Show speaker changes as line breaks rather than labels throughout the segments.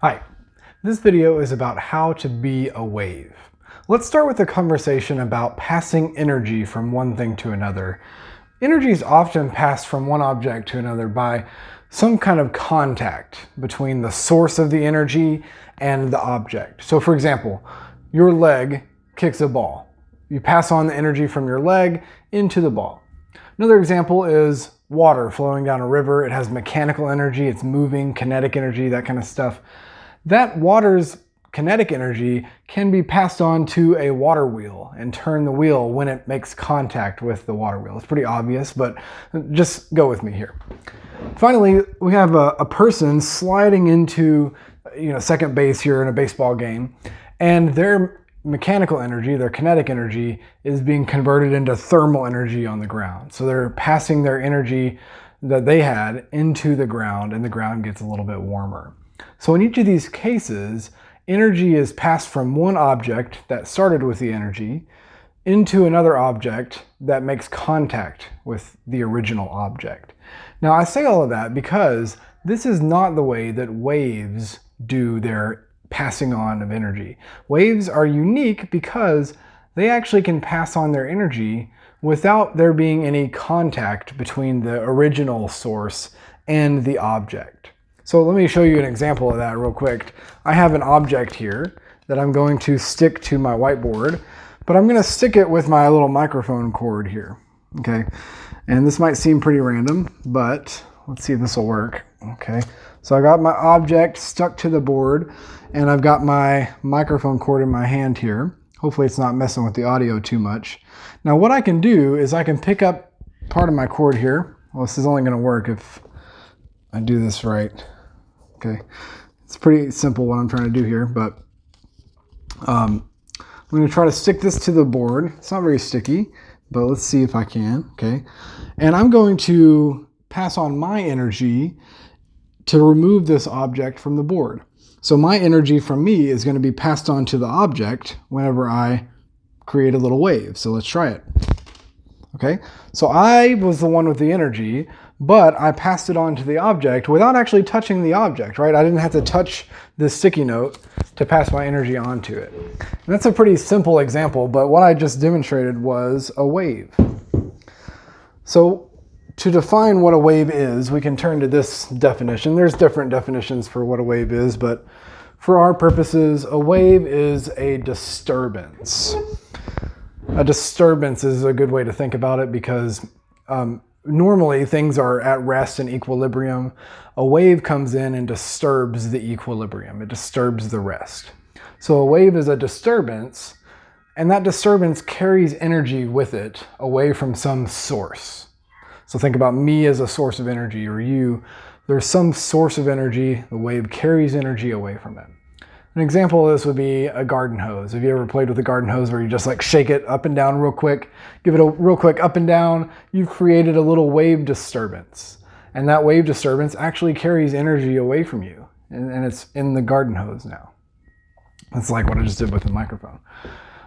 Hi, this video is about how to be a wave. Let's start with a conversation about passing energy from one thing to another. Energy is often passed from one object to another by some kind of contact between the source of the energy and the object. So for example, your leg kicks a ball. You pass on the energy from your leg into the ball. Another example is water flowing down a river. It has mechanical energy, it's moving, kinetic energy, that kind of stuff. That water's kinetic energy can be passed on to a water wheel and turn the wheel when it makes contact with the water wheel. It's pretty obvious, but just go with me here. Finally, we have a person sliding into second base here in a baseball game, and their mechanical energy, their kinetic energy, is being converted into thermal energy on the ground. So they're passing their energy that they had into the ground, and the ground gets a little bit warmer. So in each of these cases, energy is passed from one object that started with the energy into another object that makes contact with the original object. Now I say all of that because this is not the way that waves do their passing on of energy. Waves are unique because they actually can pass on their energy without there being any contact between the original source and the object. So let me show you an example of that real quick. I have an object here that I'm going to stick to my whiteboard, but I'm going to stick it with my little microphone cord here. Okay, and this might seem pretty random, but let's see if this will work. Okay, so I got my object stuck to the board, and I've got my microphone cord in my hand here. Hopefully it's not messing with the audio too much. Now what I can do is I can pick up part of my cord here. Well, this is only going to work if I do this right. Okay, it's pretty simple what I'm trying to do here, but I'm going to try to stick this to the board. It's not very sticky, but let's see if I can. Okay, and I'm going to pass on my energy to remove this object from the board. So my energy from me is going to be passed on to the object whenever I create a little wave. So let's try it. Okay, so I was the one with the energy, but I passed it on to the object without actually touching the object, right? I didn't have to touch this sticky note to pass my energy onto it. And that's a pretty simple example, but what I just demonstrated was a wave. So to define what a wave is, we can turn to this definition. There's different definitions for what a wave is, but for our purposes, a wave is a disturbance. A disturbance is a good way to think about it because normally things are at rest and equilibrium. A wave comes in and disturbs the equilibrium. It disturbs the rest. So a wave is a disturbance, and that disturbance carries energy with it away from some source. So think about me as a source of energy, or you. There's some source of energy. The wave carries energy away from it. An example of this would be a garden hose. Have you ever played with a garden hose where you just like shake it up and down real quick, give it a real quick up and down? You've created a little wave disturbance. And that wave disturbance actually carries energy away from you. And it's in the garden hose now. That's like what I just did with the microphone.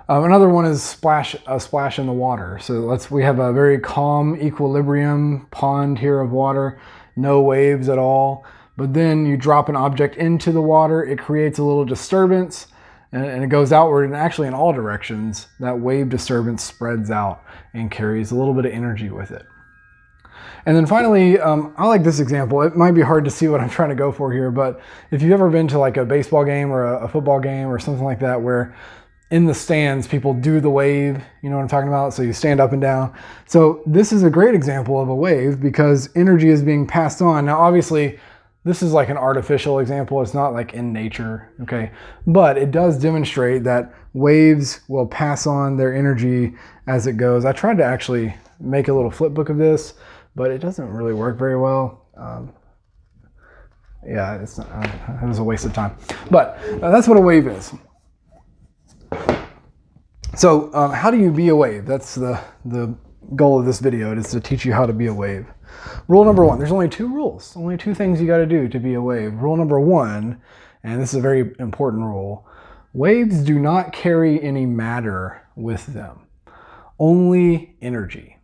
Another one is a splash in the water. So we have a very calm equilibrium pond here of water, no waves at all. But then you drop an object into the water, it creates a little disturbance, and it goes outward, and actually in all directions, that wave disturbance spreads out and carries a little bit of energy with it. And then finally, I like this example. It might be hard to see what I'm trying to go for here, but if you've ever been to like a baseball game or a football game or something like that, where in the stands, people do the wave, you know what I'm talking about? So you stand up and down. So this is a great example of a wave because energy is being passed on. Now, obviously, this is like an artificial example. It's not like in nature, okay? But it does demonstrate that waves will pass on their energy as it goes. I tried to actually make a little flip book of this, but it doesn't really work very well. Yeah, it was a waste of time. But that's what a wave is. So how do you be a wave? That's the goal of this video, is to teach you how to be a wave. Rule number one, there's only two rules, only two things you got to do to be a wave. Rule number one, and this is a very important rule, waves do not carry any matter with them, only energy.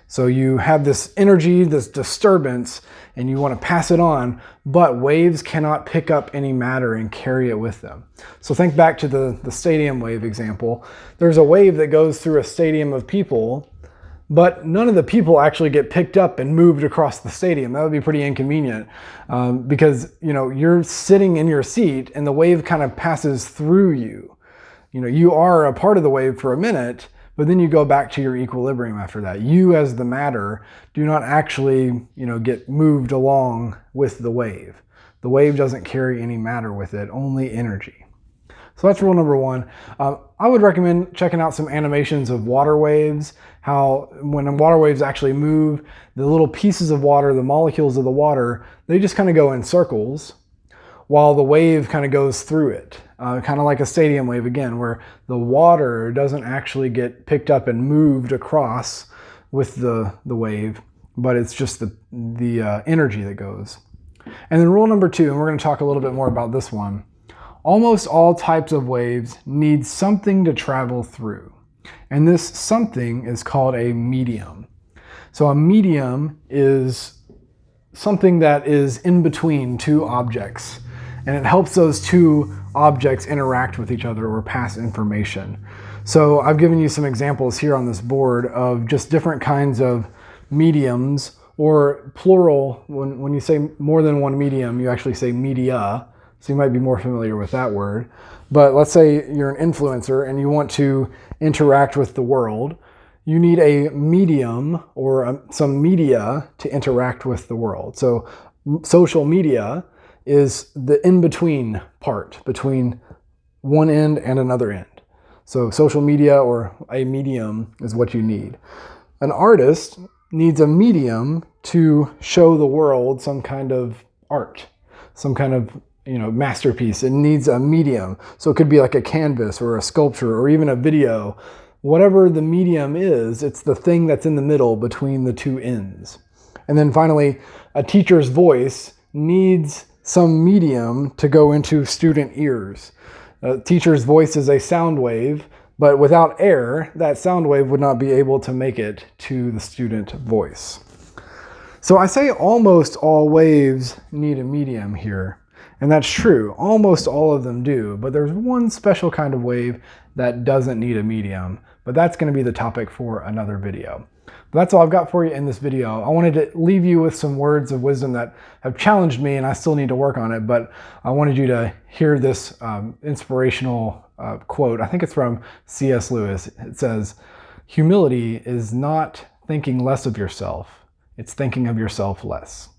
So you have this energy, this disturbance, and you want to pass it on, but waves cannot pick up any matter and carry it with them. So think back to the stadium wave example. There's a wave that goes through a stadium of people, but none of the people actually get picked up and moved across the stadium. That would be pretty inconvenient because you're sitting in your seat and the wave kind of passes through you. You are a part of the wave for a minute, but then you go back to your equilibrium after that. You as the matter do not actually get moved along with the wave. The wave doesn't carry any matter with it, only energy. So that's rule number one. I would recommend checking out some animations of water waves, how when water waves actually move, the little pieces of water, the molecules of the water, they just kind of go in circles while the wave kind of goes through it. Kind of like a stadium wave again, where the water doesn't actually get picked up and moved across with the wave, but it's just the energy that goes. And then rule number two, and we're going to talk a little bit more about this one, almost all types of waves need something to travel through. And this something is called a medium. So a medium is something that is in between two objects, and it helps those two objects interact with each other or pass information. So I've given you some examples here on this board of just different kinds of mediums, or plural. When you say more than one medium, you actually say media. So you might be more familiar with that word. But let's say you're an influencer and you want to interact with the world. You need a medium or some media to interact with the world. So social media is the in-between part between one end and another end. So social media or a medium is what you need. An artist needs a medium to show the world some kind of art, some kind of masterpiece. It needs a medium. So it could be like a canvas or a sculpture or even a video. Whatever the medium is, it's the thing that's in the middle between the two ends. And then finally, a teacher's voice needs some medium to go into student ears. A teacher's voice is a sound wave, but without air, that sound wave would not be able to make it to the student voice. So I say almost all waves need a medium here. And that's true. Almost all of them do, but there's one special kind of wave that doesn't need a medium, but that's going to be the topic for another video. But that's all I've got for you in this video. I wanted to leave you with some words of wisdom that have challenged me, and I still need to work on it, but I wanted you to hear this inspirational quote. I think it's from C.S. Lewis. It says, "Humility is not thinking less of yourself, it's thinking of yourself less."